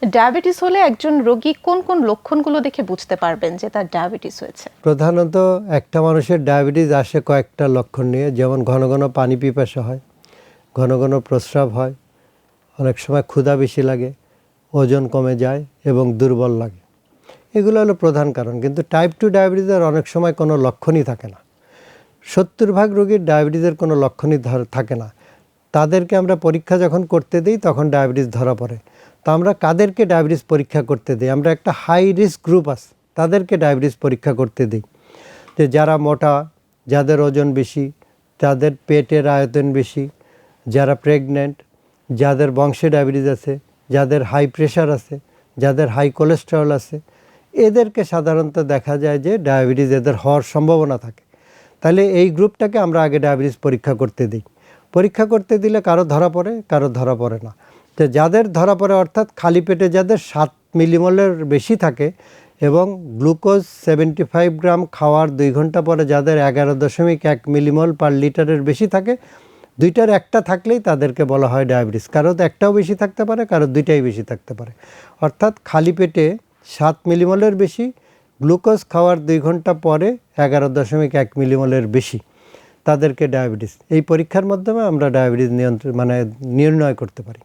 Diabetes হলে একজন রোগী কোন কোন লক্ষণগুলো দেখে বুঝতে পারবেন যে তার ডায়াবেটিস হয়েছে? প্রধানত একটা মানুষের ডায়াবেটিস আসে কয়েকটা লক্ষণ নিয়ে, যেমন ঘন ঘন পানি পিপাসা হয়, ঘন ঘন প্রস্রাব হয়, অনেক সময় ক্ষুধা বেশি লাগে, ওজন কমে যায় এবং দুর্বল লাগে। এগুলো হলো প্রধান কারণ। কিন্তু টাইপ 2 ডায়াবেটিসের অনেক সময় কোনো লক্ষণই থাকে না। 70% রোগীর ডায়াবেটিসের কোনো লক্ষণই থাকে না। তাদেরকে আমরা পরীক্ষা যখন করতে দিই তখন ডায়াবেটিস ধরা পড়ে। তো আমরা কাদেরকে ডায়াবেটিস পরীক্ষা করতে দিই? আমরা একটা হাই রিস্ক গ্রুপ আছে, তাদেরকে ডায়াবেটিস পরীক্ষা করতে দিই। যে যারা মোটা, যাদের ওজন বেশি, যাদের পেটের আয়তন বেশি, যারা প্রেগনেন্ট, যাদের বংশে ডায়াবেটিস আছে, যাদের হাই প্রেশার আছে, যাদের হাই কোলেস্টেরল আছে, এদেরকে সাধারণত দেখা যায় যে ডায়াবেটিস এদের হওয়ার সম্ভাবনা থাকে। তাহলে এই গ্রুপটাকে আমরা আগে ডায়াবেটিস পরীক্ষা করতে দিই। পরীক্ষা করতে দিলে কারো ধরা পড়ে, কারো ধরা পড়ে না। তো যাদের ধরা পড়ে, অর্থাৎ খালি পেটে যাদের 7 মিলিমোলের বেশি থাকে এবং গ্লুকোজ 75 গ্রাম খাওয়ার 2 ঘন্টা পরে যাদের 11.1 মিলিমোল পার লিটারের বেশি থাকে, দুইটার একটা থাকলেই তাদেরকে বলা হয় ডায়াবেটিস। কারো তো একটাও বেশি থাকতে পারে, কারো দুইটাই বেশি থাকতে পারে। অর্থাৎ খালি পেটে 7 মিলিমোলের বেশি, গ্লুকোজ খাওয়ার 2 ঘন্টা পরে 11.1 মিলিমোলের বেশি, তাদেরকে ডায়াবেটিস। এই পরীক্ষার মাধ্যমে আমরা ডায়াবেটিস নির্ণয় করতে পারি।